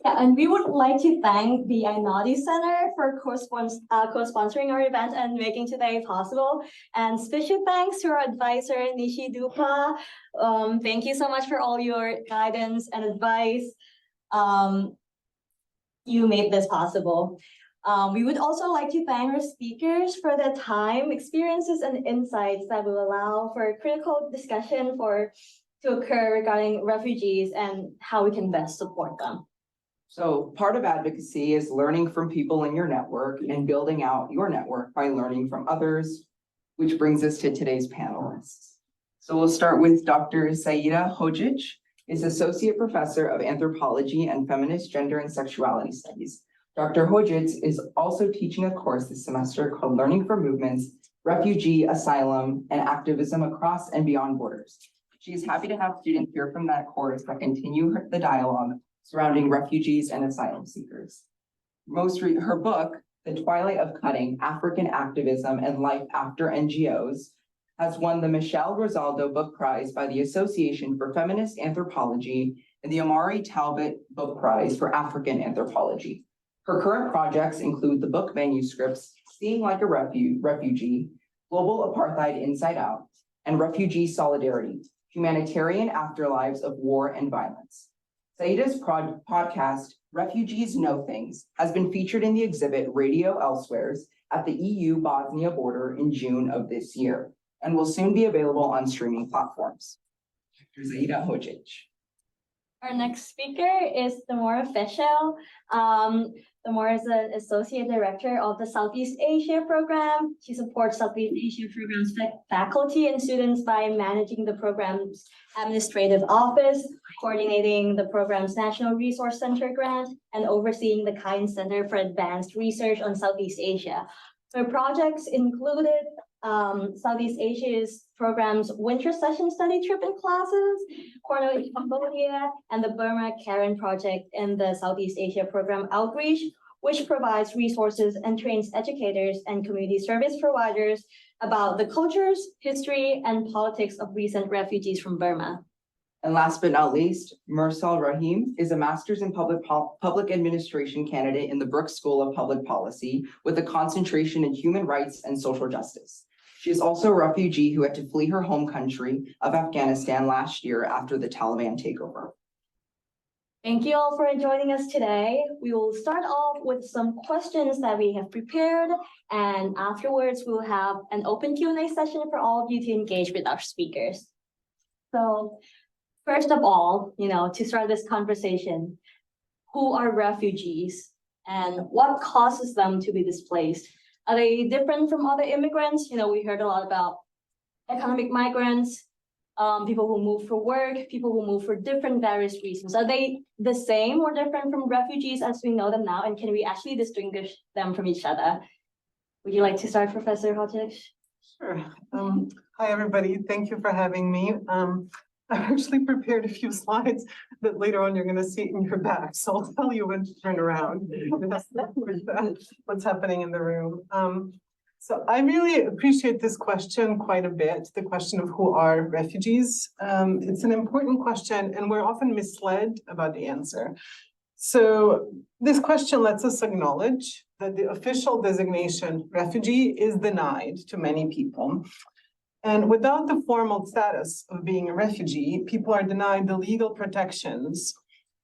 Yeah, and we would like to thank the Ainati Center for co-sponsoring our event and making today possible. And special thanks to our advisor, Nishi Dupa. Thank you so much for all your guidance and advice. You made this possible. We would also like to thank our speakers for their time, experiences, and insights that will allow for critical discussion to occur regarding refugees and how we can best support them. So part of advocacy is learning from people in your network and building out your network by learning from others, which brings us to today's panelists. So we'll start with Dr. Saida Hodžić, is Associate Professor of Anthropology and Feminist Gender and Sexuality Studies. Dr. Hodžić is also teaching a course this semester called Learning from Movements, Refugee, Asylum, and Activism Across and Beyond Borders. She is happy to have students here from that course that continue the dialogue surrounding refugees and asylum seekers. Her book, The Twilight of Cutting, African Activism and Life After NGOs, has won the Michelle Rosaldo Book Prize by the Association for Feminist Anthropology and the Omari Talbot Book Prize for African Anthropology. Her current projects include the book manuscripts, Seeing Like a Refugee, Global Apartheid Inside Out, and Refugee Solidarity, Humanitarian Afterlives of War and Violence. Saida's podcast, Refugees Know Things, has been featured in the exhibit Radio Elsewheres at the EU Bosnia border in June of this year, and will soon be available on streaming platforms. Dr. Saida Hodžić. Our next speaker is Thamora Fishel. Thamora is an Associate Director of the Southeast Asia Program. She supports Southeast Asia Program's faculty and students by managing the program's administrative office, coordinating the program's National Resource Center grant, and overseeing the Kind Center for Advanced Research on Southeast Asia. Her projects included Southeast Asia's program's Winter Session Study Trip and Classes, Cornell in Cambodia, and the Burma Karen Project in the Southeast Asia Program Outreach, which provides resources and trains educators and community service providers about the cultures, history, and politics of recent refugees from Burma. And last but not least, Mursal Rahim is a master's in public administration candidate in the Brooks School of Public Policy with a concentration in human rights and social justice. She is also a refugee who had to flee her home country of Afghanistan last year after the Taliban takeover. Thank you all for joining us today. We will start off with some questions that we have prepared, and afterwards we'll have an open Q&A session for all of you to engage with our speakers. So first of all, to start this conversation, who are refugees and what causes them to be displaced? Are they different from other immigrants? We heard a lot about economic migrants, people who move for work, people who move for different various reasons. Are they the same or different from refugees as we know them now? And can we actually distinguish them from each other? Would you like to start, Professor Hodžić? Sure. Hi, everybody. Thank you for having me. I've actually prepared a few slides that later on you're going to see in your back. So I'll tell you when to turn around. What's happening in the room. So I really appreciate this question quite a bit, the question of who are refugees. It's an important question and we're often misled about the answer. So this question lets us acknowledge that the official designation refugee is denied to many people. And without the formal status of being a refugee, people are denied the legal protections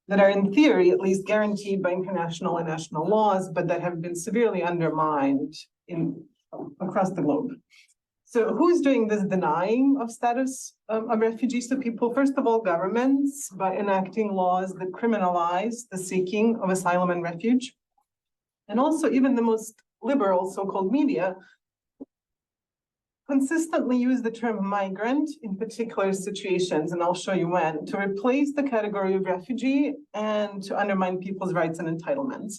that are in theory at least guaranteed by international and national laws, but that have been severely undermined across the globe. So who's doing this denying of status of refugees to people? First of all, governments, by enacting laws that criminalize the seeking of asylum and refuge. And also even the most liberal so-called media consistently use the term migrant in particular situations, and I'll show you when, to replace the category of refugee and to undermine people's rights and entitlements.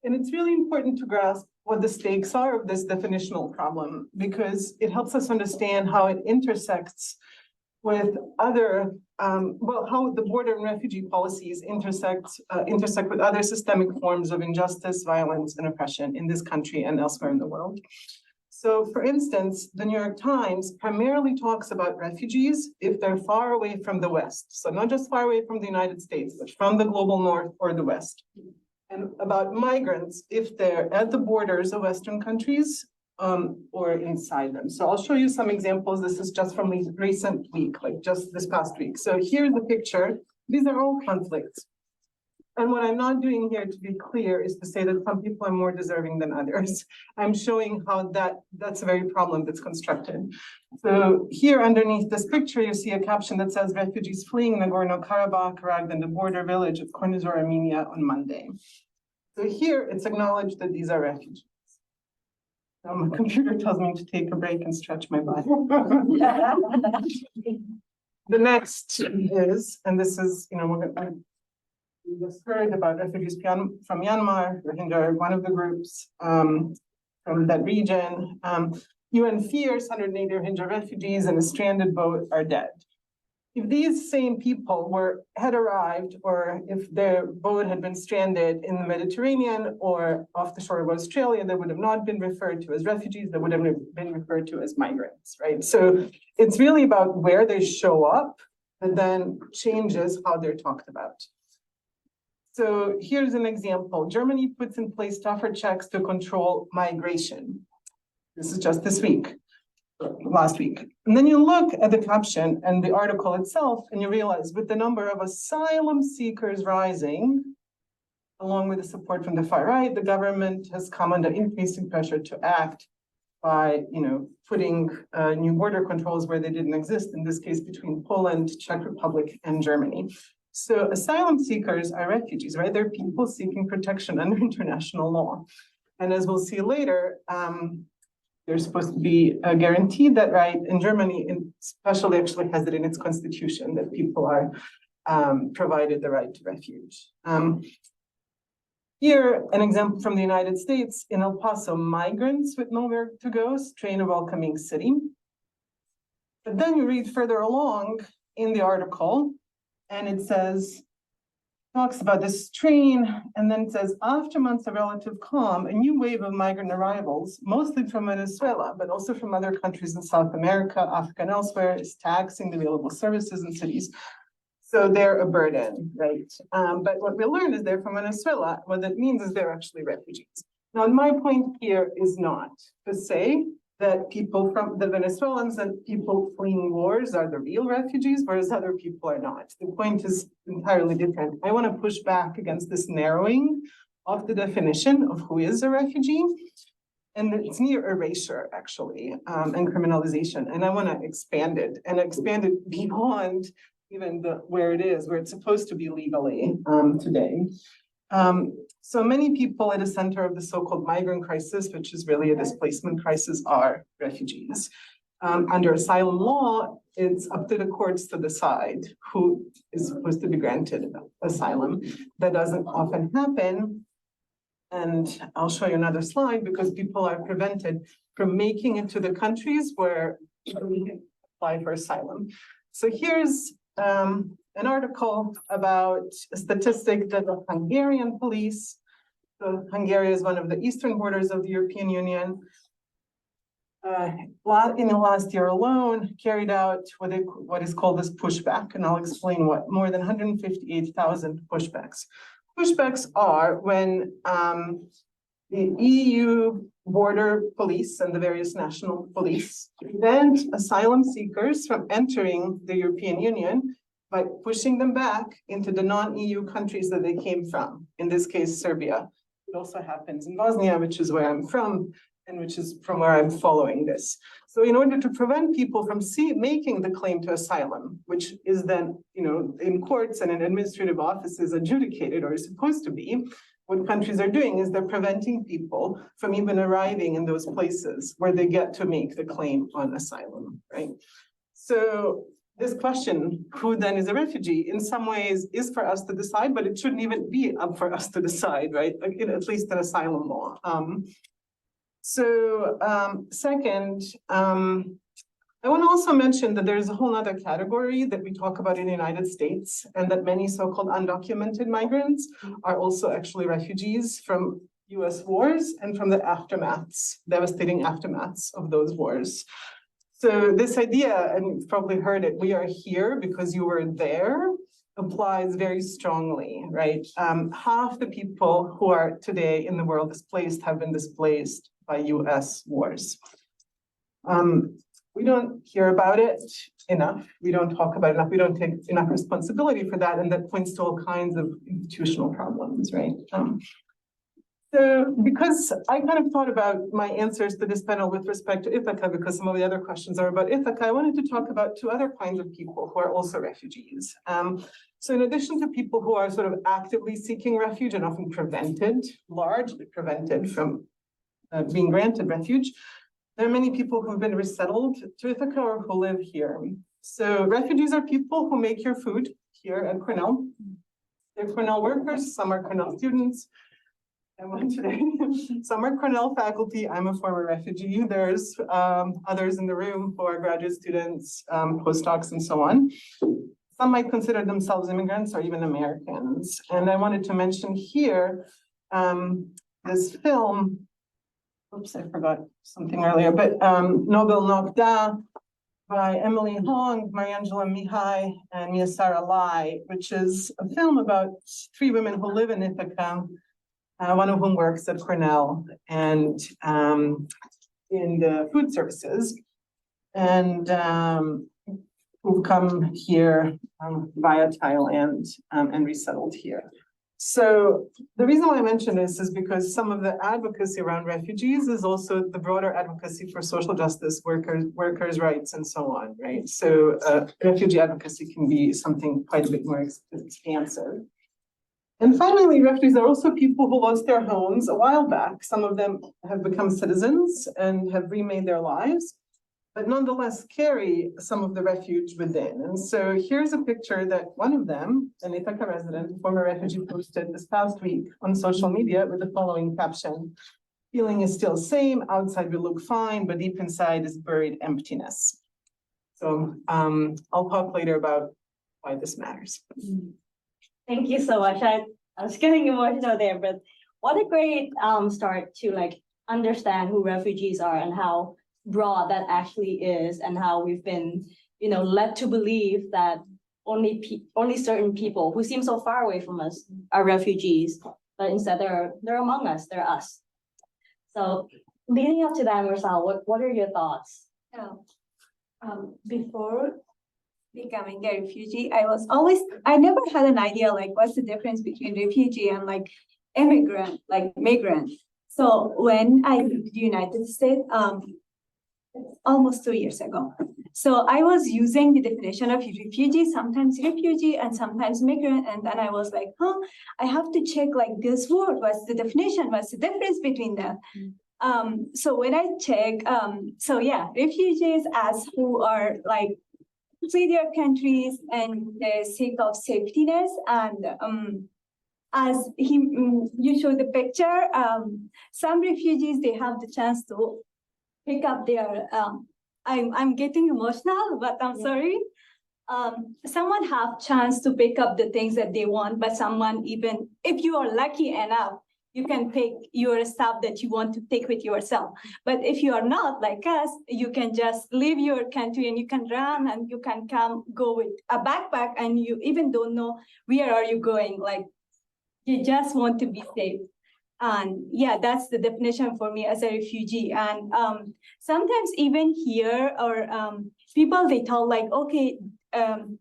And it's really important to grasp what the stakes are of this definitional problem, because it helps us understand how it intersects with other, how the border and refugee policies intersect with other systemic forms of injustice, violence, and oppression in this country and elsewhere in the world. So for instance, the New York Times primarily talks about refugees if they're far away from the West. So not just far away from the United States, but from the global North or the West. And about migrants if they're at the borders of Western countries or inside them. So I'll show you some examples. This is just from the recent week, like just this past week. So here's the picture. These are all conflicts. And what I'm not doing here, to be clear, is to say that some people are more deserving than others. I'm showing how that's a very problem that's constructed. So here underneath this picture, you see a caption that says refugees fleeing Nagorno-Karabakh arrived in the border village of Cornell, Armenia on Monday. So here it's acknowledged that these are refugees. Now my computer tells me to take a break and stretch my body. The next is, and this is, we just heard about refugees from Myanmar, Rohingya, one of the groups from that region. UN fears 180 Rohingya refugees in a stranded boat are dead. If these same people had arrived, or if their boat had been stranded in the Mediterranean or off the shore of Australia, they would have not been referred to as refugees, they would have been referred to as migrants, right? So it's really about where they show up and then changes how they're talked about. So here's an example. Germany puts in place tougher checks to control migration. This is just this week, last week. And then you look at the caption and the article itself, and you realize with the number of asylum seekers rising, along with the support from the far right, the government has come under increasing pressure to act by, putting new border controls where they didn't exist, in this case between Poland, Czech Republic, and Germany. So asylum seekers are refugees, right? They're people seeking protection under international law. And as we'll see later, there's supposed to be a guarantee that right in Germany, especially actually has it in its constitution that people are provided the right to refuge. Here, an example from the United States, in El Paso, migrants with nowhere to go strain a welcoming city. But then you read further along in the article, and it says, talks about this strain, and then it says, after months of relative calm, a new wave of migrant arrivals, mostly from Venezuela, but also from other countries in South America, Africa, and elsewhere, is taxing the available services in cities. So they're a burden, right? But what we learned is they're from Venezuela. What that means is they're actually refugees. Now, my point here is not to say that people from the Venezuelans and people fleeing wars are the real refugees, whereas other people are not. The point is entirely different. I want to push back against this narrowing of the definition of who is a refugee. And it's near erasure, actually, and criminalization. And I want to expand it beyond even where it is, where it's supposed to be legally today. So many people at the center of the so-called migrant crisis, which is really a displacement crisis, are refugees. Under asylum law, it's up to the courts to decide who is supposed to be granted asylum. That doesn't often happen. And I'll show you another slide because people are prevented from making it to the countries where we can apply for asylum. So here's an article about a statistic that the Hungarian police, so Hungary is one of the eastern borders of the European Union, in the last year alone, carried out what is called this pushback, and I'll explain what, more than 158,000 pushbacks. Pushbacks are when the EU border police and the various national police prevent asylum seekers from entering the European Union by pushing them back into the non-EU countries that they came from, in this case, Serbia. It also happens in Bosnia, which is where I'm from, and which is from where I'm following this. So in order to prevent people from making the claim to asylum, which is then, in courts and in administrative offices adjudicated or is supposed to be, what countries are doing is they're preventing people from even arriving in those places where they get to make the claim on asylum, right? So this question, who then is a refugee, in some ways is for us to decide, but it shouldn't even be up for us to decide, right? Like, at least in asylum law. Second, I want to also mention that there's a whole other category that we talk about in the United States, and that many so-called undocumented migrants are also actually refugees from US wars and from the aftermaths, devastating aftermaths of those wars. So this idea, and you've probably heard it, we are here because you were there, applies very strongly, right? Half the people who are today in the world displaced have been displaced by US wars. We don't hear about it enough. We don't talk about it enough. We don't take enough responsibility for that. And that points to all kinds of institutional problems, right? So because I kind of thought about my answers to this panel with respect to Ithaca, because some of the other questions are about Ithaca, I wanted to talk about two other kinds of people who are also refugees. So in addition to people who are sort of actively seeking refuge and often prevented, largely prevented from being granted refuge, there are many people who have been resettled to Ithaca or who live here. So refugees are people who make your food here at Cornell. They're Cornell workers, some are Cornell students. And one today, some are Cornell faculty. I'm a former refugee. There's others in the room who are graduate students, postdocs, and so on. Some might consider themselves immigrants or even Americans. And I wanted to mention here this film. Oops, I forgot something earlier, but Nobel Nokta by Emily Hong, Mariangela Mihai, and Miyasara Lai, which is a film about three women who live in Ithaca. One of whom works at Cornell and in the food services, and who've come here via Thailand and resettled here. So the reason why I mention this is because some of the advocacy around refugees is also the broader advocacy for social justice, workers' rights, and so on, right? So refugee advocacy can be something quite a bit more expansive. And finally, refugees are also people who lost their homes a while back. Some of them have become citizens and have remade their lives, but nonetheless carry some of the refuge within. And so here's a picture that one of them, an Ithaca resident, former refugee, posted this past week on social media with the following caption: "Feeling is still same, outside we look fine, but deep inside is buried emptiness." So I'll talk later about why this matters. Thank you so much. I was getting emotional there, but what a great start to like understand who refugees are and how broad that actually is, and how we've been, led to believe that only certain people who seem so far away from us are refugees, but instead they're among us, they're us. So leading up to that, Mursal, what are your thoughts? Yeah. Before becoming a refugee, I never had an idea like what's the difference between refugee and like immigrant, like migrant. So when I moved to the United States, almost 2 years ago. So I was using the definition of refugee, sometimes refugee and sometimes migrant. And then I was like, I have to check like this word, what's the definition, what's the difference between them? So when I check, refugees as who are like flee their countries and the sake of safetyness, and as you show the picture, some refugees, they have the chance to pick up their I'm getting emotional, but I'm sorry. Someone have chance to pick up the things that they want, but someone, even if you are lucky enough, you can take your stuff that you want to take with yourself. But if you are not like us, you can just leave your country and you can run and you can go with a backpack and you even don't know where are you going. Like you just want to be safe. And yeah, that's the definition for me as a refugee. And sometimes even here, or people, they tell like, okay,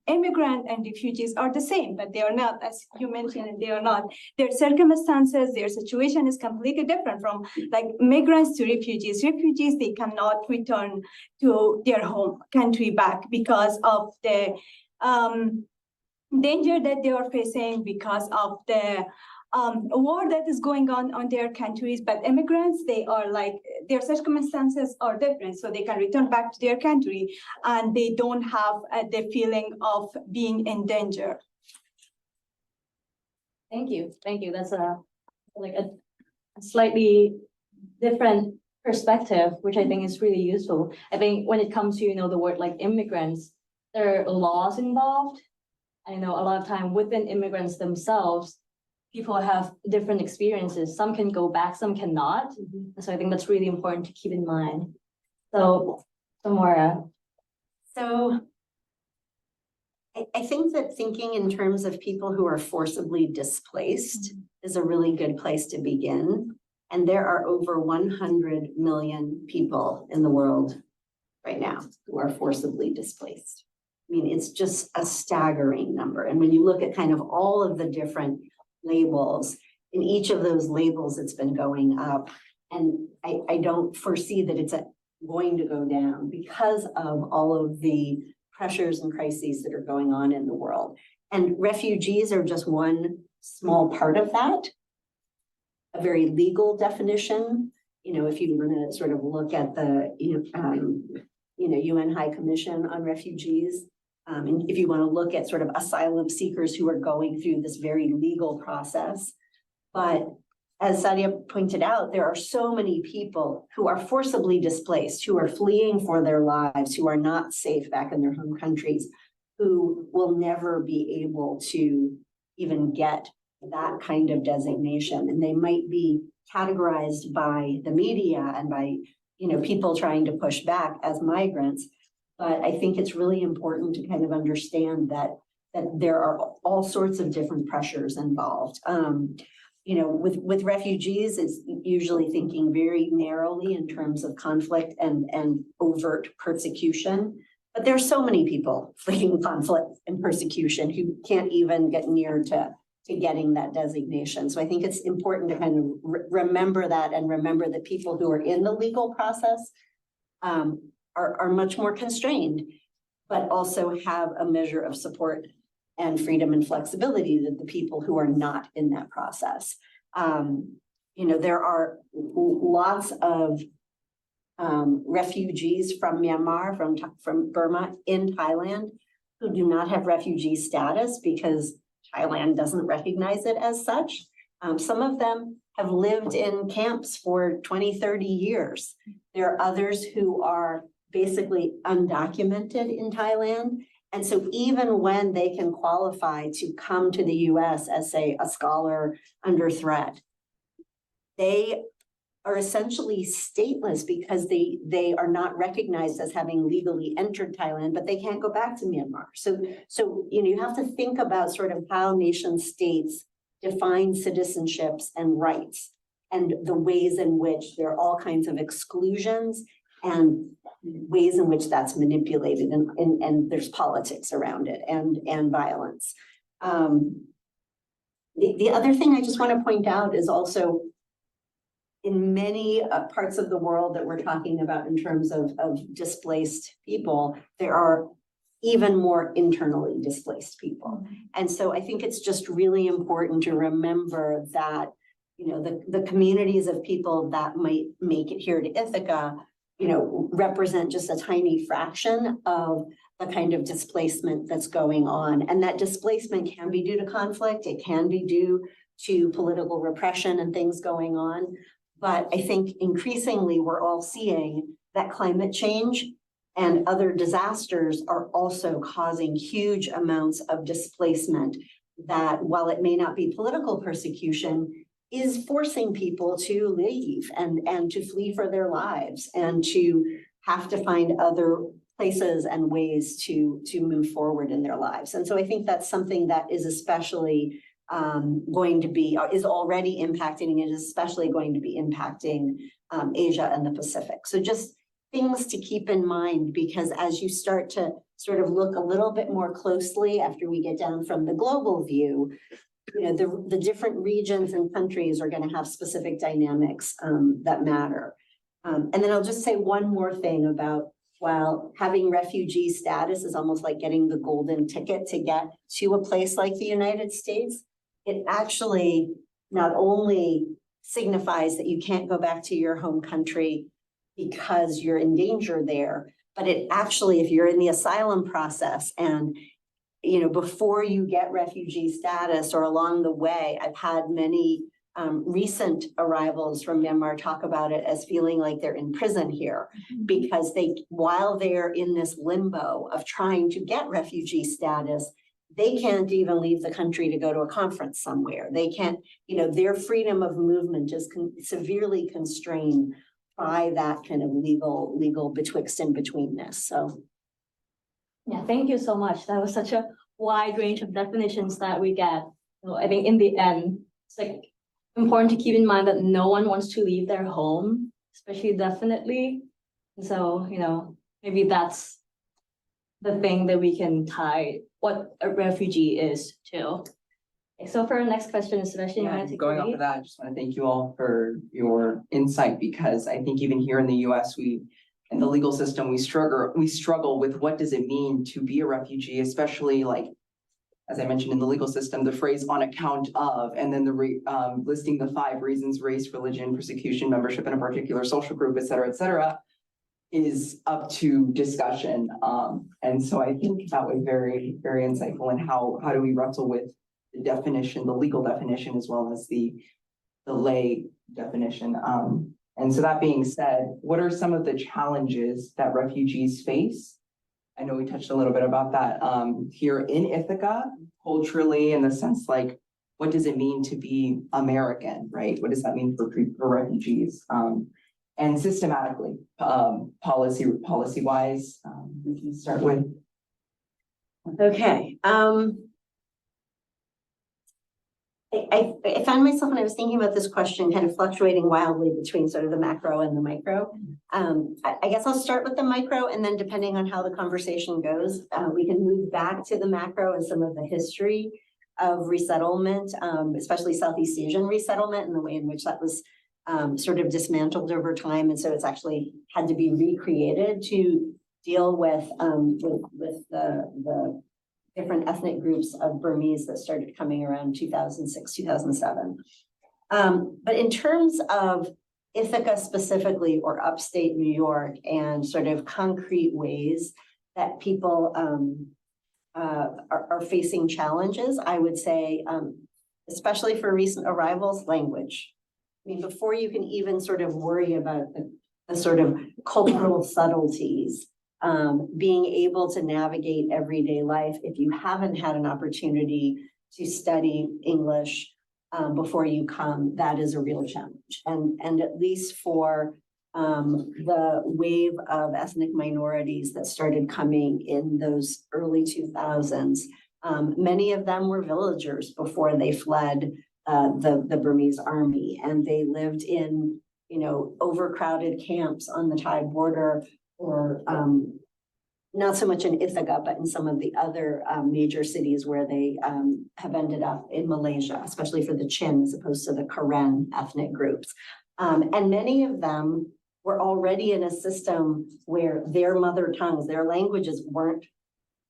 immigrant and refugees are the same, but they are not, as you mentioned, they are not. Their circumstances, their situation is completely different from like migrants to refugees. Refugees, they cannot return to their home country back because of the danger that they are facing, because of the war that is going on their countries. But immigrants, they are like, their circumstances are different, so they can return back to their country and they don't have the feeling of being in danger. Thank you. That's a slightly different perspective, which I think is really useful. I think when it comes to, the word like immigrants, there are laws involved. I know a lot of time within immigrants themselves, people have different experiences. Some can go back, some cannot. And so I think that's really important to keep in mind. So, Thamora. So I think that thinking in terms of people who are forcibly displaced is a really good place to begin. And there are over 100 million people in the world right now who are forcibly displaced. I mean, it's just a staggering number. And when you look at kind of all of the different labels, in each of those labels, it's been going up. And I don't foresee that it's going to go down because of all of the pressures and crises that are going on in the world. And refugees are just one small part of that. A very legal definition, if you want to sort of look at the, UN High Commission on Refugees, and if you want to look at sort of asylum seekers who are going through this very legal process. But as Saida pointed out, there are so many people who are forcibly displaced, who are fleeing for their lives, who are not safe back in their home countries, who will never be able to even get that kind of designation. And they might be categorized by the media and by, people trying to push back as migrants. But I think it's really important to kind of understand that there are all sorts of different pressures involved. With refugees, it's usually thinking very narrowly in terms of conflict and overt persecution. But there's so many people fleeing conflict and persecution who can't even get near to getting that designation. So I think it's important to kind of remember that and remember that people who are in the legal process are much more constrained, but also have a measure of support and freedom and flexibility than the people who are not in that process. There are lots of refugees from Myanmar, from Burma in Thailand who do not have refugee status because Thailand doesn't recognize it as such. Some of them have lived in camps for 20, 30 years. There are others who are basically undocumented in Thailand. And so even when they can qualify to come to the US as, say, a scholar under threat, they are essentially stateless because they are not recognized as having legally entered Thailand, but they can't go back to Myanmar. So you have to think about sort of how nation states define citizenships and rights and the ways in which there are all kinds of exclusions and ways in which that's manipulated and there's politics around it and violence. The other thing I just want to point out is also in many parts of the world that we're talking about in terms of displaced people, there are even more internally displaced people. And so I think it's just really important to remember that, the communities of people that might make it here to Ithaca, represent just a tiny fraction of the kind of displacement that's going on. And that displacement can be due to conflict. It can be due to political repression and things going on. But I think increasingly we're all seeing that climate change and other disasters are also causing huge amounts of displacement that, while it may not be political persecution, is forcing people to leave and to flee for their lives and to have to find other places and ways to move forward in their lives. And so I think that's something that is especially is already impacting and is especially going to be impacting Asia and the Pacific. So just things to keep in mind, because as you start to sort of look a little bit more closely after we get down from the global view, the different regions and countries are going to have specific dynamics that matter. And then I'll just say one more thing about, while having refugee status is almost like getting the golden ticket to get to a place like the United States, it actually not only signifies that you can't go back to your home country because you're in danger there, but it actually, if you're in the asylum process and before you get refugee status or along the way, I've had many recent arrivals from Myanmar talk about it as feeling like they're in prison here because while they're in this limbo of trying to get refugee status, they can't even leave the country to go to a conference somewhere. They can't, their freedom of movement is severely constrained by that kind of legal betwixt and betweenness. So. Yeah, thank you so much. That was such a wide range of definitions that we get. I think in the end, it's like important to keep in mind that no one wants to leave their home, especially definitely. So, maybe that's the thing that we can tie what a refugee is to. Okay, so for our next question, Sebastian, you Yeah, want to take going the off lead? of that, I just want to thank you all for your insight, because I think even here in the US, in the legal system, we struggle with what does it mean to be a refugee, especially like, as I mentioned in the legal system, the phrase on account of, and then listing the 5 reasons: race, religion, persecution, membership in a particular social group, et cetera, is up to discussion. And so I think that was very, very insightful. And how do we wrestle with the definition, the legal definition, as well as the lay definition. And so that being said, what are some of the challenges that refugees face? I know we touched a little bit about that here in Ithaca, culturally, in the sense like, what does it mean to be American, right? What does that mean for refugees? And systematically, policy-wise, we can start with. Okay. I found myself when I was thinking about this question kind of fluctuating wildly between sort of the macro and the micro. I guess I'll start with the micro, and then depending on how the conversation goes, we can move back to the macro and some of the history of resettlement, especially Southeast Asian resettlement, and the way in which that was sort of dismantled over time. And so it's actually had to be recreated to deal with the different ethnic groups of Burmese that started coming around 2006, 2007. But in terms of Ithaca specifically, or upstate New York, and sort of concrete ways that people are facing challenges, I would say, especially for recent arrivals, language. I mean, before you can even sort of worry about the sort of cultural subtleties, being able to navigate everyday life, if you haven't had an opportunity to study English before you come, that is a real challenge. And at least for the wave of ethnic minorities that started coming in those early 2000s, many of them were villagers before they fled the Burmese army, and they lived in, overcrowded camps on the Thai border, or not so much in Ithaca, but in some of the other major cities where they have ended up in Malaysia, especially for the Chin as opposed to the Karen ethnic groups. And many of them were already in a system where their mother tongues, their languages weren't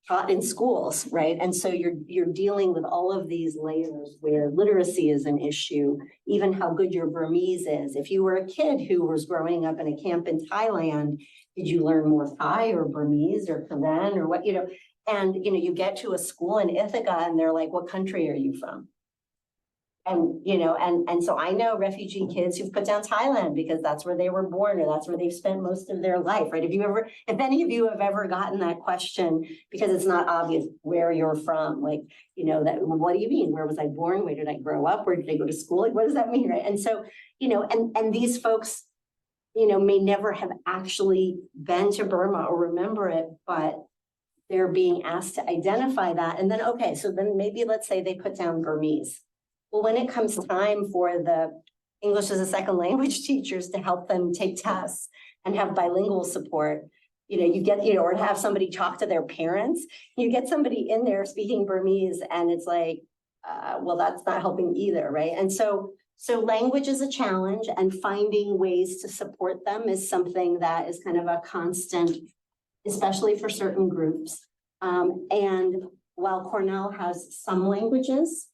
taught in schools, right? And so you're dealing with all of these layers where literacy is an issue, even how good your Burmese is. If you were a kid who was growing up in a camp in Thailand, did you learn more Thai or Burmese or Karen or what, and you get to a school in Ithaca and they're like, what country are you from? And, and so I know refugee kids who've put down Thailand because that's where they were born, or that's where they've spent most of their life, right? If any of you have ever gotten that question, because it's not obvious where you're from, like, what do you mean? Where was I born? Where did I grow up? Where did I go to school? Like, what does that mean, right? And so, and these folks, may never have actually been to Burma or remember it, but they're being asked to identify that. And then, okay, so then maybe let's say they put down Burmese. Well, when it comes time for the English as a second language teachers to help them take tests and have bilingual support, you get, or to have somebody talk to their parents, you get somebody in there speaking Burmese, and it's like, well, that's not helping either, right? And so language is a challenge, and finding ways to support them is something that is kind of a constant, especially for certain groups. And while Cornell has some languages,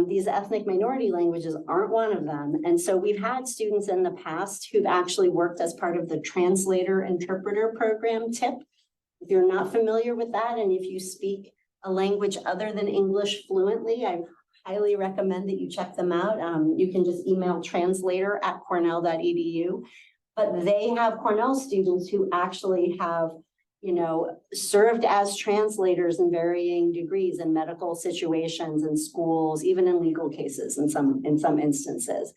these ethnic minority languages aren't one of them. And so we've had students in the past who've actually worked as part of the translator interpreter program, TIP. If you're not familiar with that, and if you speak a language other than English fluently, I highly recommend that you check them out. You can just email translator@cornell.edu. But they have Cornell students who actually have, served as translators in varying degrees in medical situations and schools, even in legal cases in some instances.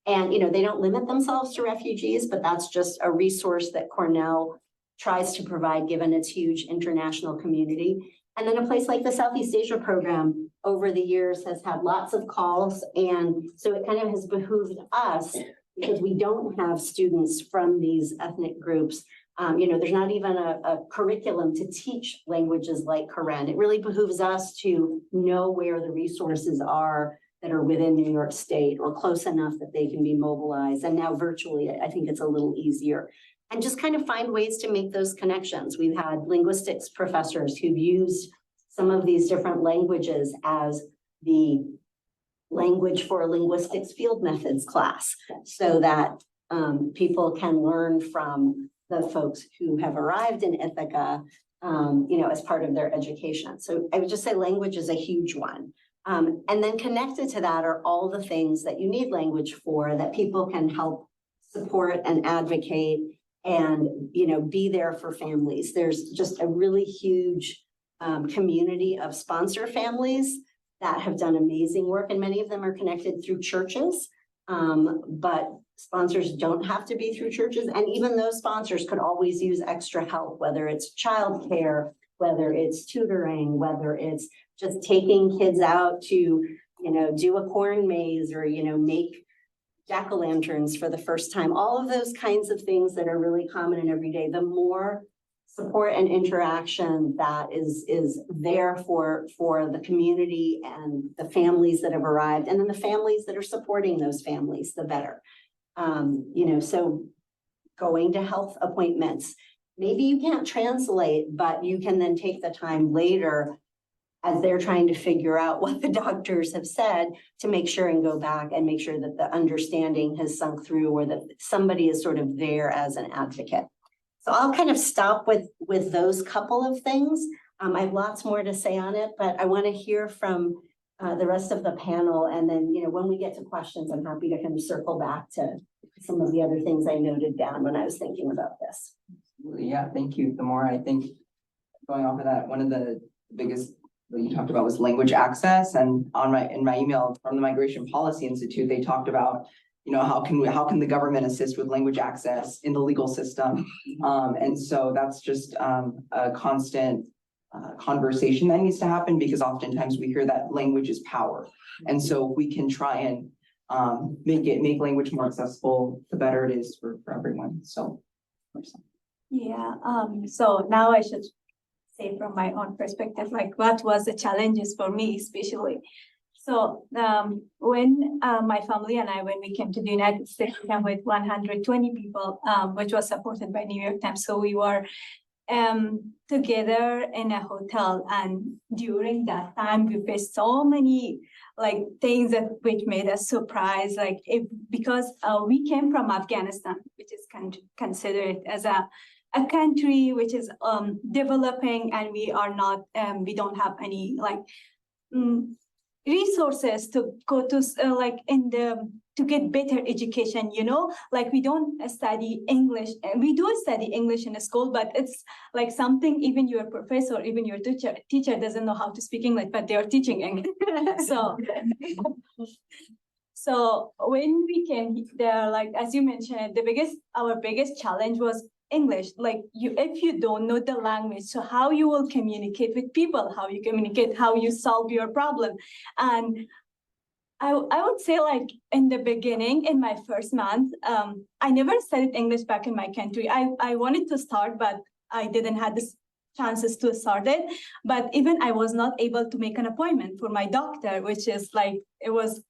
And, they don't limit themselves to refugees, but that's just a resource that Cornell tries to provide given its huge international community. And then a place like the Southeast Asia program over the years has had lots of calls. And so it kind of has behooved us, because we don't have students from these ethnic groups. There's not even a curriculum to teach languages like Karen. It really behooves us to know where the resources are that are within New York State or close enough that they can be mobilized. And now virtually, I think it's a little easier. And just kind of find ways to make those connections. We've had linguistics professors who've used some of these different languages as the language for linguistics field methods class, so that people can learn from the folks who have arrived in Ithaca, as part of their education. So I would just say language is a huge one. And then connected to that are all the things that you need language for, that people can help support and advocate and, be there for families. There's just a really huge community of sponsor families that have done amazing work, and many of them are connected through churches. But sponsors don't have to be through churches, and even those sponsors could always use extra help, whether it's childcare, whether it's tutoring, whether it's just taking kids out to, do a corn maze or, make jack-o'-lanterns for the first time. All of those kinds of things that are really common and everyday. The more support and interaction that is there for the community and the families that have arrived, and then the families that are supporting those families, the better. So going to health appointments, maybe you can't translate, but you can then take the time later as they're trying to figure out what the doctors have said to make sure and go back and make sure that the understanding has sunk through, or that somebody is sort of there as an advocate. So I'll kind of stop with those couple of things. I have lots more to say on it, but I want to hear from the rest of the panel. And then, when we get to questions, I'm happy to kind of circle back to some of the other things I noted down when I was thinking about this. Yeah, thank you, Thamora. I think going off of that, one of the biggest that you talked about was language access. And in my email from the Migration Policy Institute, they talked about, how can the government assist with language access in the legal system? And so that's just a constant conversation that needs to happen, because oftentimes we hear that language is power. And so we can try and make language more accessible, the better it is for everyone. So Yeah, so now I should say from my own perspective, like what was the challenges for me, especially. So when my family and I, when we came to the United States, we came with 120 people, which was supported by New York Times. So we were together in a hotel, and during that time we faced so many things which made us surprised, because we came from Afghanistan, which is considered as a country which is developing, and we are not, we don't have any resources to go to to get better education, we don't study English. We do study English in a school, but it's something, even your professor, even your teacher doesn't know how to speak English, but they are teaching English. So when we came there, as you mentioned, our biggest challenge was English. If you don't know the language, so how you will communicate with people, how you communicate, how you solve your problem. And I would say in the beginning, in my first month, I never studied English back in my country. I wanted to start, but I didn't have the chances to start it. But even I was not able to make an appointment for my doctor, which is it was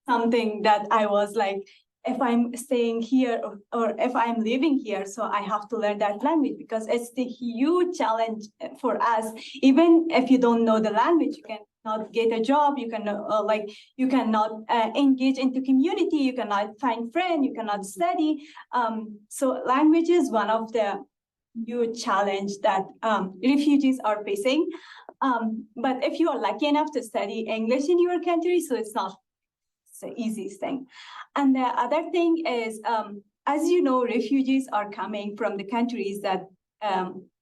something that I was if I'm staying here or if I'm living here, so I have to learn that language, because it's the huge challenge for us. Even if you don't know the language, you cannot get a job, you can you cannot engage into community, you cannot find friends, you cannot study. So language is one of the huge challenge that refugees are facing. But if you are lucky enough to study English in your country, so it's not the easiest thing. And the other thing is, as you know, refugees are coming from the countries that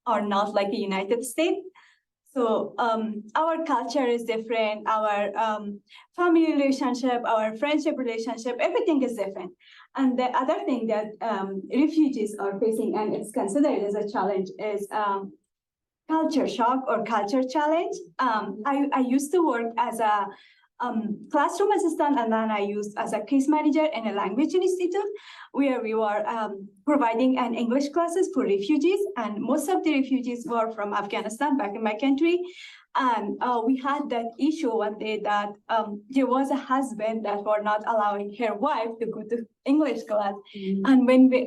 are not like the United States. So our culture is different, our family relationship, our friendship relationship, everything is different. And the other thing that refugees are facing, and it's considered as a challenge, is culture shock or culture challenge. I used to work as a classroom assistant, and then I used as a case manager in a language institute where we were providing an English classes for refugees, and most of the refugees were from Afghanistan, back in my country. And we had that issue one day that there was a husband that were not allowing her wife to go to English class. And when we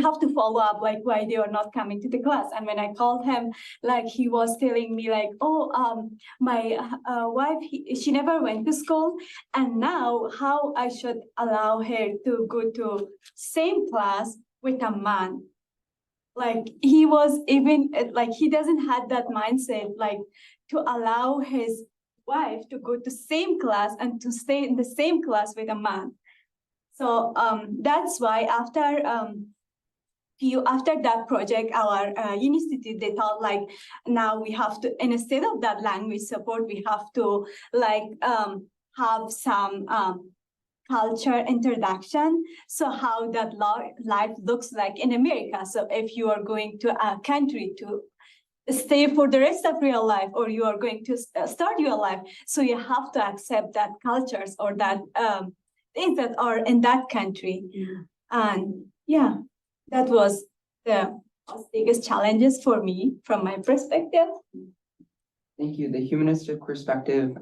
have to follow up, like why they are not coming to the class. And when I called him, like he was telling me like, oh, my wife, she never went to school. And now how I should allow her to go to same class with a man. Like he was even like, he doesn't have that mindset, like to allow his wife to go to same class and to stay in the same class with a man. So that's why after that project, our institute, they thought like, now we have to, instead of that language support, we have to like have some culture introduction. So how that life looks like in America. So if you are going to a country to stay for the rest of your life, or you are going to start your life, so you have to accept that cultures or that things that are in that country. And yeah, that was the biggest challenges for me from my perspective. Thank you. The humanistic perspective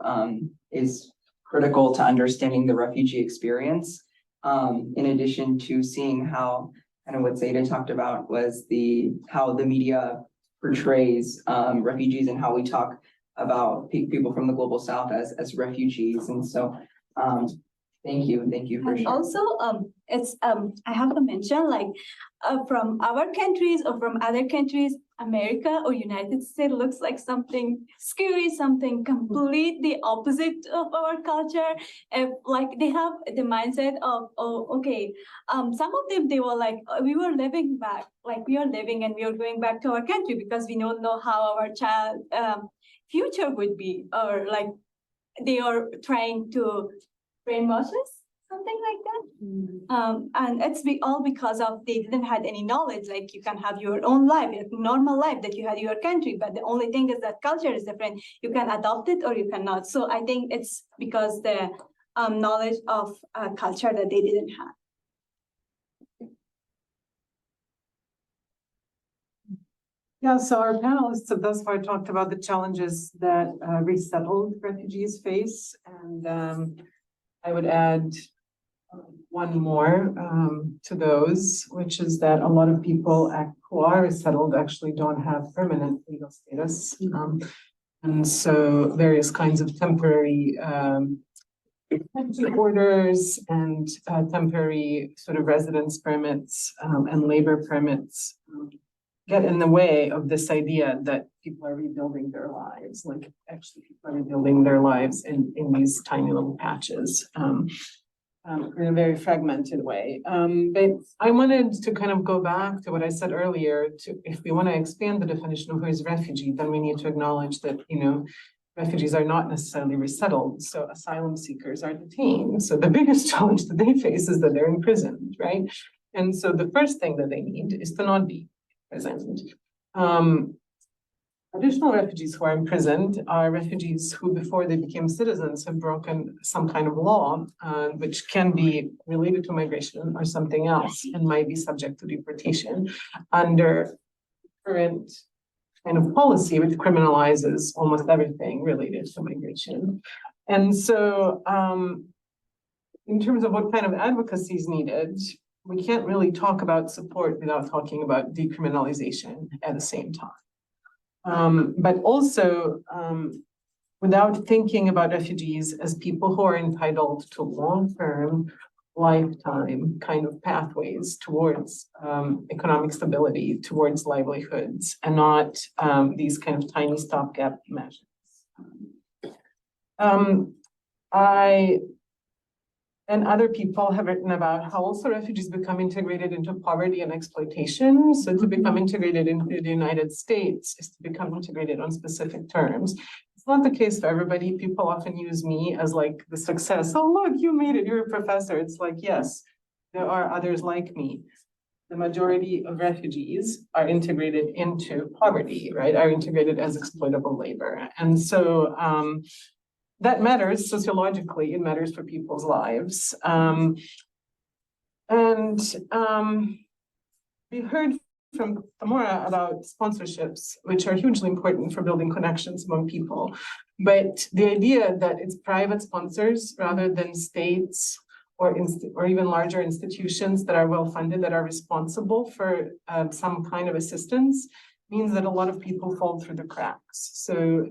is critical to understanding the refugee experience. In addition to seeing how, kind of what Saida talked about, was how the media portrays refugees and how we talk about people from the global south as refugees. And so thank you for And sharing. also it's I have to mention, like from our countries or from other countries, America or United States looks like something scary, something completely opposite of our culture. If like they have the mindset of, oh, okay, some of them, they were like, we were living back, like we are living and we are going back to our country because we don't know how our child future would be, or like they are trying to brainwash us, something like that. And it's all because of they didn't have any knowledge, like you can have your own life, your normal life that you had your country, but the only thing is that culture is different. You can adopt it or you cannot. So I think it's because the knowledge of culture that they didn't have. Yeah, so our panelists have thus far talked about the challenges that resettled refugees face. And I would add one more to those, which is that a lot of people who are resettled actually don't have permanent legal status. And so various kinds of temporary orders and temporary sort of residence permits and labor permits get in the way of this idea that people are rebuilding their lives, like actually people are rebuilding their lives in these tiny little patches. In a very fragmented way. But I wanted to kind of go back to what I said earlier, if we want to expand the definition of who is refugee, then we need to acknowledge that, refugees are not necessarily resettled. So asylum seekers are detained. So the biggest challenge that they face is that they're imprisoned, right? And so the first thing that they need is to not be imprisoned. Additional refugees who are imprisoned are refugees who, before they became citizens, have broken some kind of law, which can be related to migration or something else, and might be subject to deportation under current kind of policy, which criminalizes almost everything related to migration. And so, in terms of what kind of advocacy is needed, we can't really talk about support without talking about decriminalization at the same time. But also without thinking about refugees as people who are entitled to long-term, lifetime kind of pathways towards economic stability, towards livelihoods, and not these kind of tiny stopgap measures. and other people have written about how also refugees become integrated into poverty and exploitation. So to become integrated into the United States is to become integrated on specific terms. It's not the case for everybody. People often use me as like the success. Oh, look, you made it, you're a professor. It's like, yes, there are others like me. The majority of refugees are integrated into poverty, right? Are integrated as exploitable labor. And so that matters sociologically, it matters for people's lives. We heard from Thamora about sponsorships, which are hugely important for building connections among people. But the idea that it's private sponsors rather than states or even larger institutions that are well-funded, that are responsible for some kind of assistance, means that a lot of people fall through the cracks. So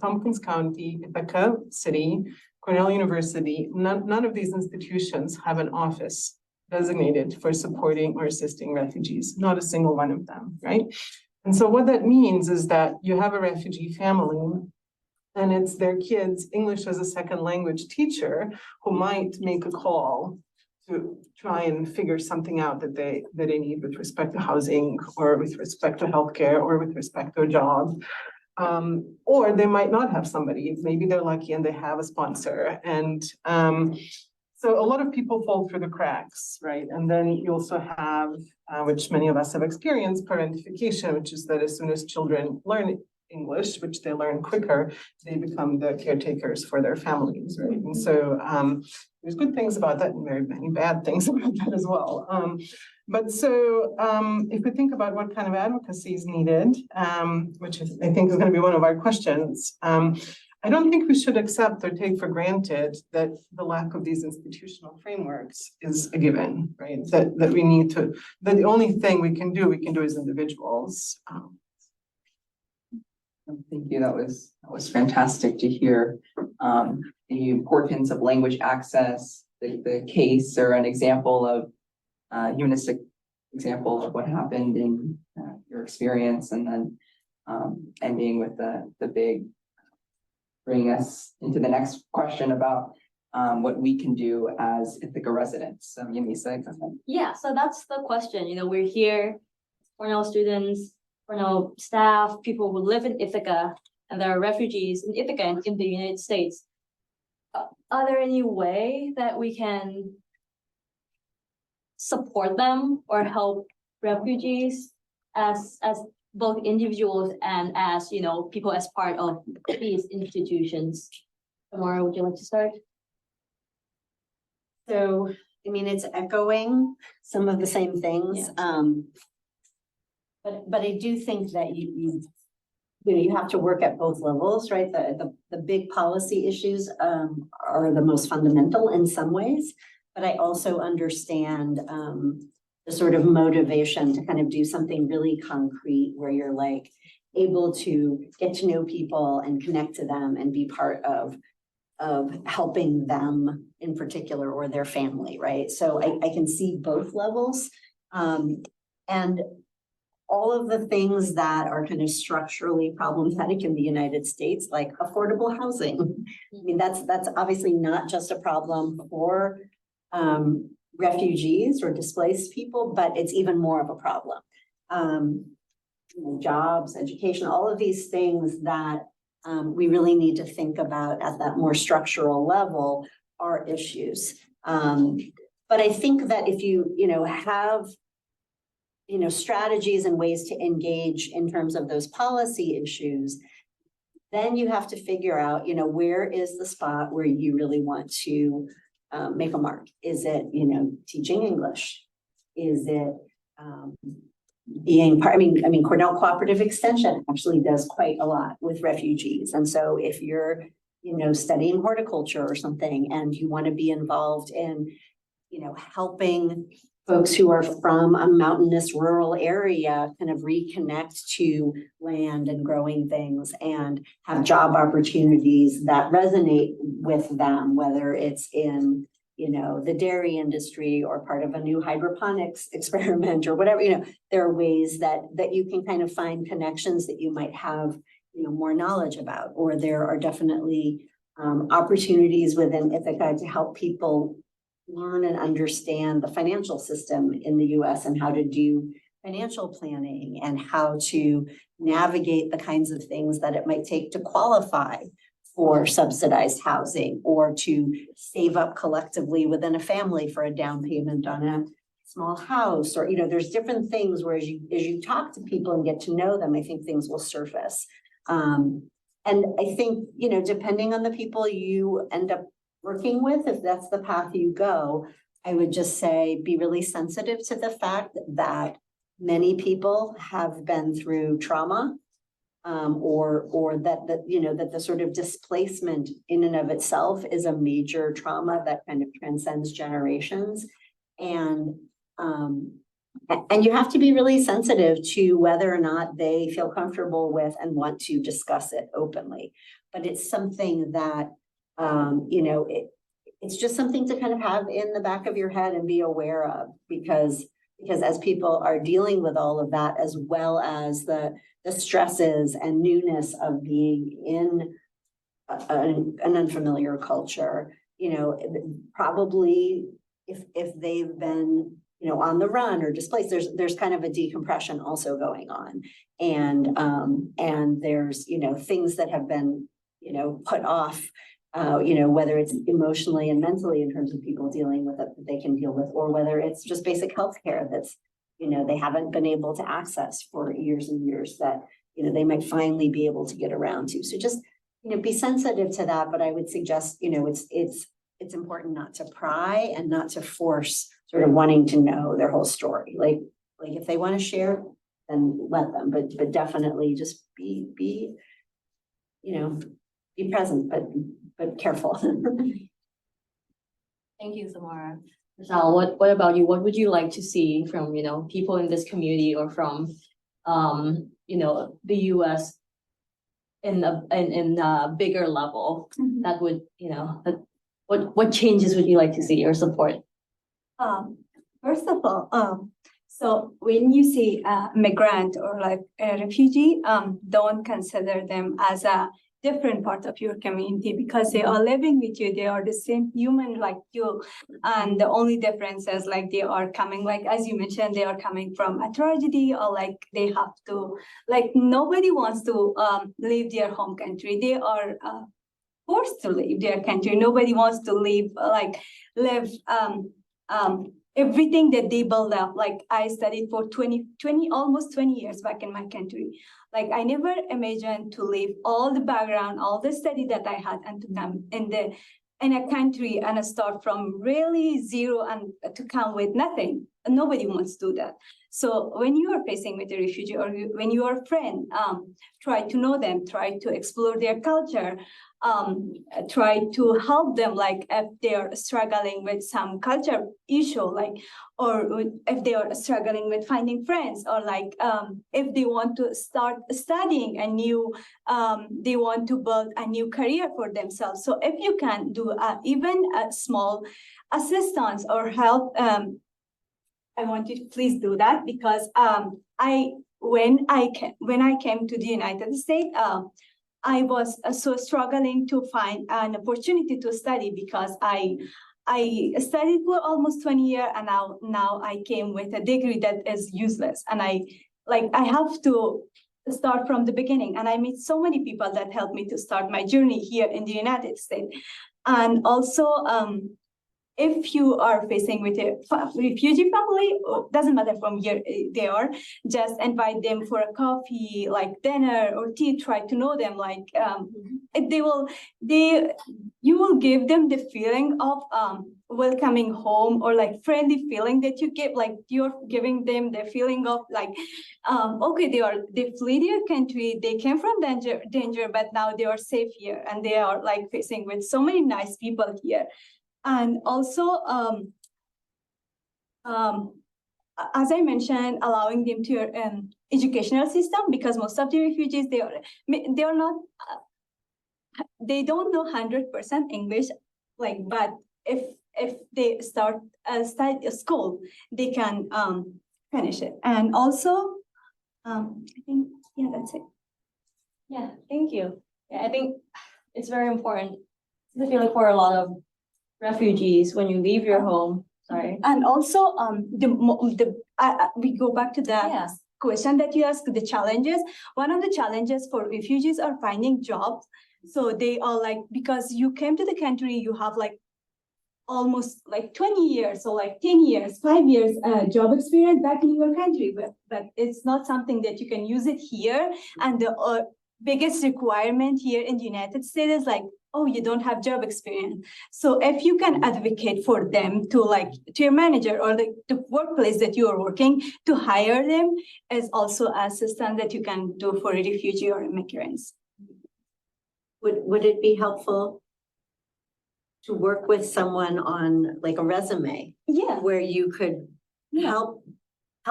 Tompkins County, Ithaca City, Cornell University, none of these institutions have an office designated for supporting or assisting refugees, not a single one of them, right? And so what that means is that you have a refugee family and it's their kids' English as a second language teacher who might make a call to try and figure something out that they need with respect to housing or with respect to healthcare or with respect to a job. Or they might not have somebody. Maybe they're lucky and they have a sponsor. And so a lot of people fall through the cracks, right? And then you also have, which many of us have experienced, parentification, which is that as soon as children learn English, which they learn quicker, they become the caretakers for their families, right? And so there's good things about that and very many bad things about that as well. If we think about what kind of advocacy is needed, which I think is going to be one of our questions, I don't think we should accept or take for granted that the lack of these institutional frameworks is a given, right? That we need to, that the only thing we can do as individuals. Thank you. That was fantastic to hear the importance of language access, the case or an example of humanistic example of what happened in your experience, and then ending with the big, bringing us into the next question about what we can do as Ithaca residents. So Yemisa, go ahead. Yeah, so that's the question. You know, we're here, Cornell students, Cornell staff, people who live in Ithaca, and there are refugees in Ithaca and in the United States. Are there any way that we can support them or help refugees as both individuals and as, you know, people as part of these institutions? Thamora, would you like to start? So, I mean, it's echoing some of the same things. Yeah. But I do think that you have to work at both levels, right? The big policy issues are the most fundamental in some ways, but I also understand the sort of motivation to kind of do something really concrete where you're like able to get to know people and connect to them and be part of helping them in particular or their family, right? So I can see both levels. And all of the things that are kind of structurally problematic in the United States, like affordable housing. I mean, that's obviously not just a problem for refugees or displaced people, but it's even more of a problem. Jobs, education, all of these things that we really need to think about at that more structural level are issues. But I think that if you have strategies and ways to engage in terms of those policy issues, then you have to figure out, where is the spot where you really want to make a mark? Is it, teaching English? Is it being part? I mean, Cornell Cooperative Extension actually does quite a lot with refugees. And so if you're, studying horticulture or something and you want to be involved in, helping folks who are from a mountainous rural area kind of reconnect to land and growing things and have job opportunities that resonate with them, whether it's in, the dairy industry or part of a new hydroponics experiment or whatever, there are ways that you can kind of find connections that you might have, more knowledge about, or there are definitely opportunities within Ithaca to help people learn and understand the financial system in the US and how to do financial planning and how to navigate the kinds of things that it might take to qualify for subsidized housing or to save up collectively within a family for a down payment on a small house, or, there's different things where as you talk to people and get to know them, I think things will surface. And I think, depending on the people you end up working with, if that's the path you go, I would just say, be really sensitive to the fact that many people have been through trauma, or that the sort of displacement in and of itself is a major trauma that kind of transcends generations. And you have to be really sensitive to whether or not they feel comfortable with and want to discuss it openly. But it's something that, it's just something to kind of have in the back of your head and be aware of, because as people are dealing with all of that, as well as the stresses and newness of being in an unfamiliar culture, probably if they've been, on the run or displaced, there's kind of a decompression also going on. And there's, things that have been, put off, whether it's emotionally and mentally in terms of people dealing with it that they can deal with, or whether it's just basic healthcare that's, they haven't been able to access for years and years that, they might finally be able to get around to. So just, be sensitive to that. But I would suggest, it's important not to pry and not to force sort of wanting to know their whole story. Like if they want to share, then let them, but definitely just be present, but careful. Thank you, Thamora. Mursal, what about you? What would you like to see from, people in this community or from, the US in a bigger level that would, what changes would you like to see or support? First of all, so when you see a migrant or like a refugee, don't consider them as a different part of your community, because they are living with you. They are the same human like you. And the only difference is like they are coming, like as you mentioned, they are coming from a tragedy, or like they have to, like nobody wants to leave their home country. They are forced to leave their country. Nobody wants to live everything that they build up. Like I studied for almost 20 years back in my country. Like I never imagined to leave all the background, all the study that I had, and to come in a country and start from really zero and to come with nothing. Nobody wants to do that. So when you are facing with a refugee, or when you are a friend, try to know them, try to explore their culture, try to help them, like if they are struggling with some culture issue, like, or if they are struggling with finding friends, or like if they want to start studying a new, they want to build a new career for themselves. So if you can do even a small assistance or help, I want you to please do that, because when I came to the United States, I was so struggling to find an opportunity to study, because I studied for almost 20 years, and now I came with a degree that is useless, and I have to start from the beginning. And I meet so many people that helped me to start my journey here in the United States. And also, if you are facing with a refugee family, doesn't matter from where they are, just invite them for a coffee, like dinner or tea. Try to know them, like you will give them the feeling of welcoming home, or like friendly feeling that you give, like you're giving them the feeling of like, okay, they flee their country, they came from danger, but now they are safe here, and they are like facing with so many nice people here. And also, as I mentioned, allowing them to your educational system, because most of the refugees, they are not, they don't know 100% English, like, but if they start study school, they can finish it. And also, I think, yeah, that's it. Yeah, thank you. Yeah, I think it's very important, especially for a lot of refugees when you leave your home? Sorry. And also, we go back to the Yeah. question that you asked, the challenges. One of the challenges for refugees are finding jobs. So they are like, because you came to the country, you have like almost like 20 years or like 10 years, 5 years job experience back in your country, but it's not something that you can use it here. And the biggest requirement here in the United States is like, oh, you don't have job experience. So if you can advocate for them to like, to your manager or the workplace that you are working to hire them is also a system that you can do for a refugee or immigrants. Would it be helpful to work with someone on like a resume Yeah. where you could Yeah.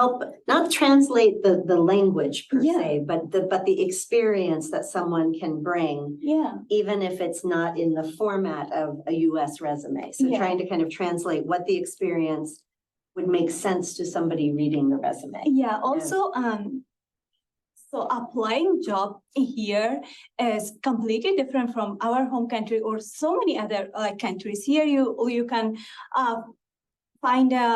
help not translate the language per Yeah. se, but the experience that someone can bring, Yeah. even if it's not in the format of a US resume. So Yeah. trying to kind of translate what the experience would make sense to somebody reading the resume. Yeah, also, so applying job here is completely different from our home country or so many other countries. Here you can find a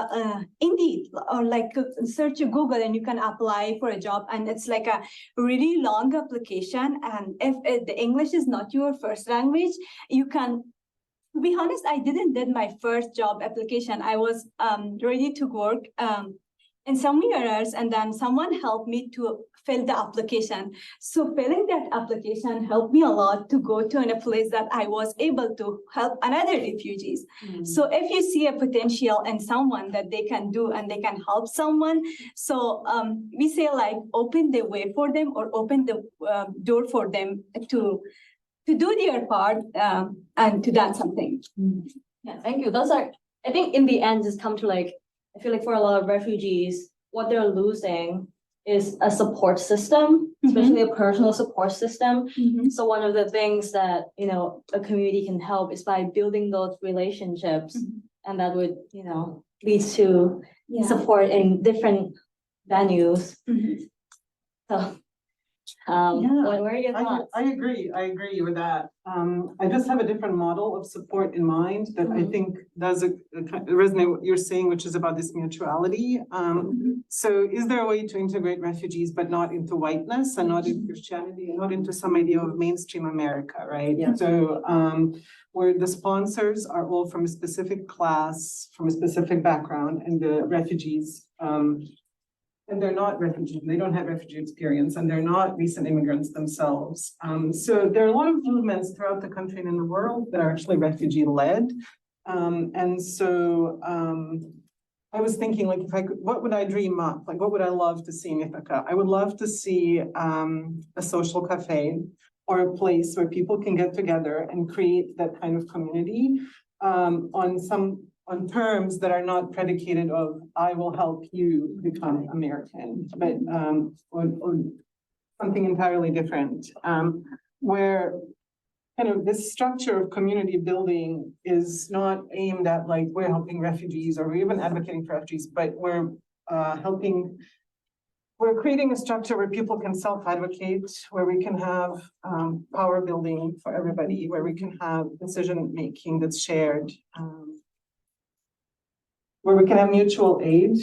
Indeed or like search Google and you can apply for a job, and it's like a really long application. And if the English is not your first language, you can. To be honest, I didn't did my first job application. I was ready to work in somewhere else, and then someone helped me to fill the application. So filling that application helped me a lot to go to a place that I was able to help another refugees. So if you see a potential in someone that they can do and they can help someone, so we say like open the way for them or open the door for them to do their part and to done something. Yeah, thank you. Those are, I think in the end, just come to like, I feel like for a lot of refugees, what they're losing is a support system, especially a personal support system. So one of the things that, you know, a community can help is by building those relationships, and that would, you know, lead to support in different venues. So, what were your thoughts? I agree with that. I just have a different model of support in mind that I think does resonate what you're saying, which is about this mutuality. So is there a way to integrate refugees, but not into whiteness and not into Christianity and not into some idea of mainstream America, right? Yeah. So where the sponsors are all from a specific class, from a specific background, and the refugees and they're not refugees, they don't have refugee experience, and they're not recent immigrants themselves. So there are a lot of movements throughout the country and in the world that are actually refugee-led. And so I was thinking, like, if I could, what would I dream up? Like, what would I love to see in Ithaca? I would love to see a social cafe or a place where people can get together and create that kind of community on terms that are not predicated of I will help you become American, but or something entirely different, where kind of this structure of community building is not aimed at like we're helping refugees or we're even advocating for refugees, but we're creating a structure where people can self-advocate, where we can have power building for everybody, where we can have decision-making that's shared, where we can have mutual aid.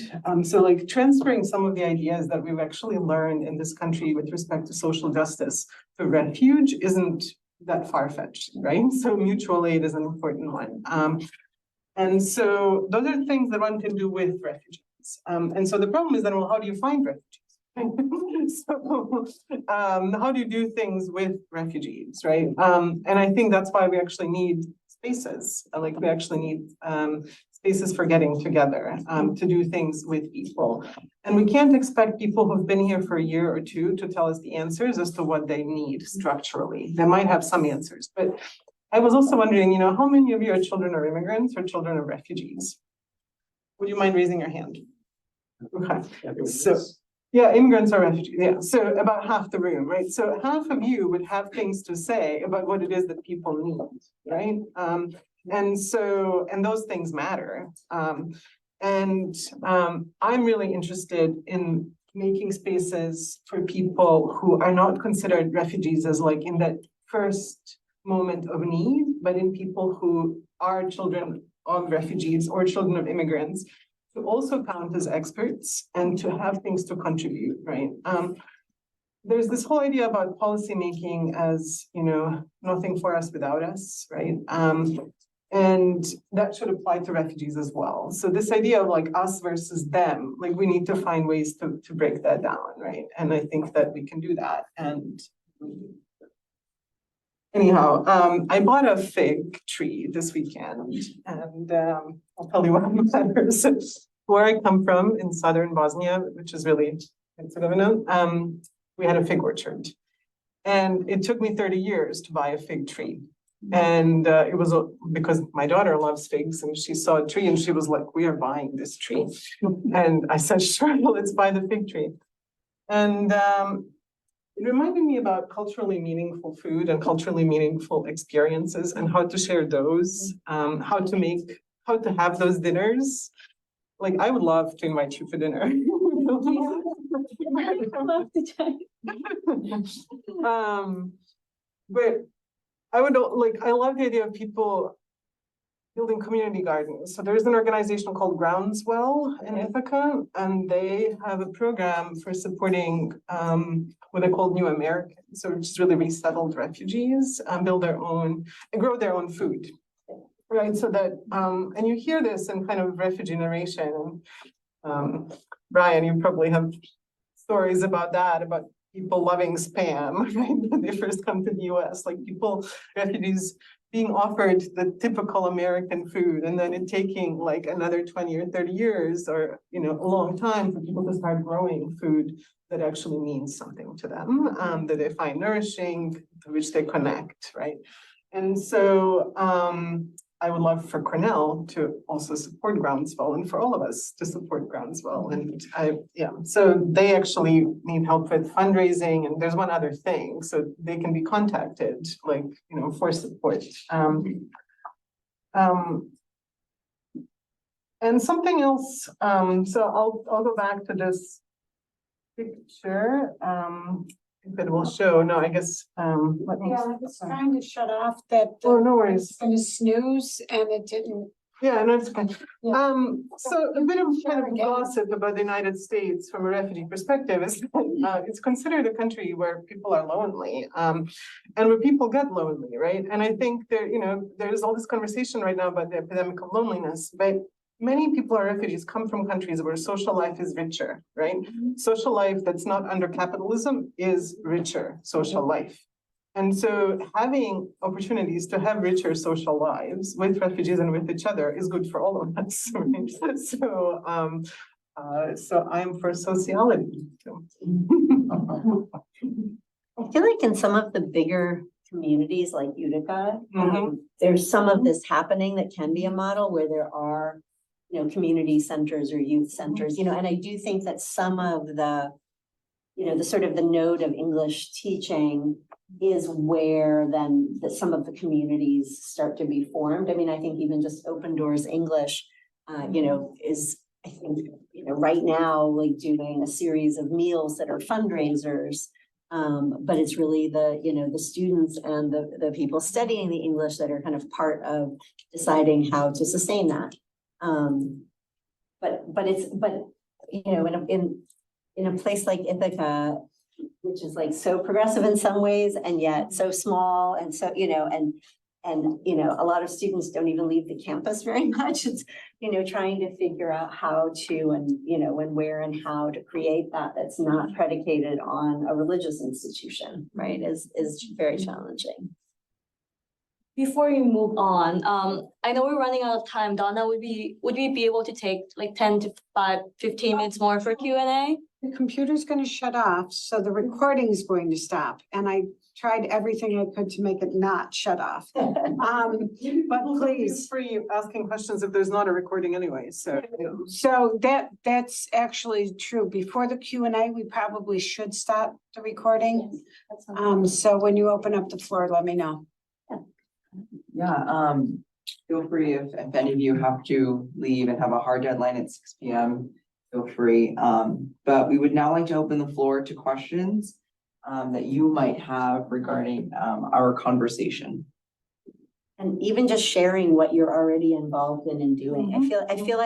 So like transferring some of the ideas that we've actually learned in this country with respect to social justice to refuge isn't that far-fetched, right? So mutual aid is an important one. And so those are things that one can do with refugees. And so the problem is then, well, how do you find refugees? So how do you do things with refugees, right? And I think that's why we actually need spaces. Like we actually need spaces for getting together to do things with people. And we can't expect people who've been here for a year or two to tell us the answers as to what they need structurally. They might have some answers, but I was also wondering, you know, how many of your children are immigrants or children of refugees? Would you mind raising your hand? Okay, so yeah, immigrants are refugees. Yeah, so about half the room, right? So half of you would have things to say about what it is that people need, right? And those things matter. I'm really interested in making spaces for people who are not considered refugees as like in that first moment of need, but in people who are children of refugees or children of immigrants, to also count as experts and to have things to contribute, right? There's this whole idea about policymaking as, nothing for us without us, right? And that should apply to refugees as well. So this idea of like us versus them, like we need to find ways to break that down, right? And I think that we can do that. And anyhow, I bought a fig tree this weekend, and I'll tell you what matters. Where I come from in southern Bosnia, which is really Herzegovina, we had a fig orchard. And it took me 30 years to buy a fig tree. And it was because my daughter loves figs, and she saw a tree and she was like, we are buying this tree. And I said, sure, let's buy the fig tree. And it reminded me about culturally meaningful food and culturally meaningful experiences and how to share those, how to have those dinners. Like, I would love to invite you for dinner. But I love the idea of people building community gardens. So there's an organization called Groundswell in Ithaca, and they have a program for supporting what they call new Americans, so just really resettled refugees, build their own and grow their own food. Right, so that, and you hear this in kind of refugee narration. Brian, you probably have stories about that, about people loving spam, right? When they first come to the US, like refugees being offered the typical American food, and then it taking like another 20 or 30 years or, a long time for people to start growing food that actually means something to them, that they find nourishing, to which they connect, right? And so, I would love for Cornell to also support Groundswell and for all of us to support Groundswell. And so they actually need help with fundraising, and there's one other thing, so they can be contacted, for support. And something else, so I'll go back to this picture. If it will show, no, I guess, let me. Yeah, I was trying to shut off that. Oh, no worries. Kind of snooze, and it didn't. Yeah, no, it's fine. Yeah. So a bit of kind of again. gossip about the United States from a refugee perspective is that it's considered a country where people are lonely, and where people get lonely, right? And I think there's all this conversation right now about the epidemic of loneliness, but many people are refugees come from countries where social life is richer, right? Social life that's not under capitalism is richer social life. And so having opportunities to have richer social lives with refugees and with each other is good for all of us, right? So I'm for sociality. I feel like in some of the bigger communities like Utica, Mhm. there's some of this happening that can be a model where there are, community centers or youth centers, and I do think that some of the, the sort of the node of English teaching is where then some of the communities start to be formed. I mean, I think even just Open Doors English, is, I think, right now, like doing a series of meals that are fundraisers. But it's really the students and the people studying the English that are kind of part of deciding how to sustain that. But in a place like Ithaca, which is like so progressive in some ways and yet so small, and so a lot of students don't even leave the campus very much. It's trying to figure out how to and where and how to create that's not predicated on a religious institution, right, is very challenging. Before you move on, I know we're running out of time. Donna, would we be able to take like 10 to 15 minutes more for Q&A? The computer's going to shut off, so the recording is going to stop. And I tried everything I could to make it not shut off. But please. Free asking questions if there's not a recording anyway, so. So that's actually true. Before the Q&A, we probably should stop the recording. So when you open up the floor, let me know. Yeah, feel free if any of you have to leave and have a hard deadline at 6 p.m. Feel free. But we would now like to open the floor to questions that you might have regarding our conversation. And even just sharing what you're already involved in and doing. I feel like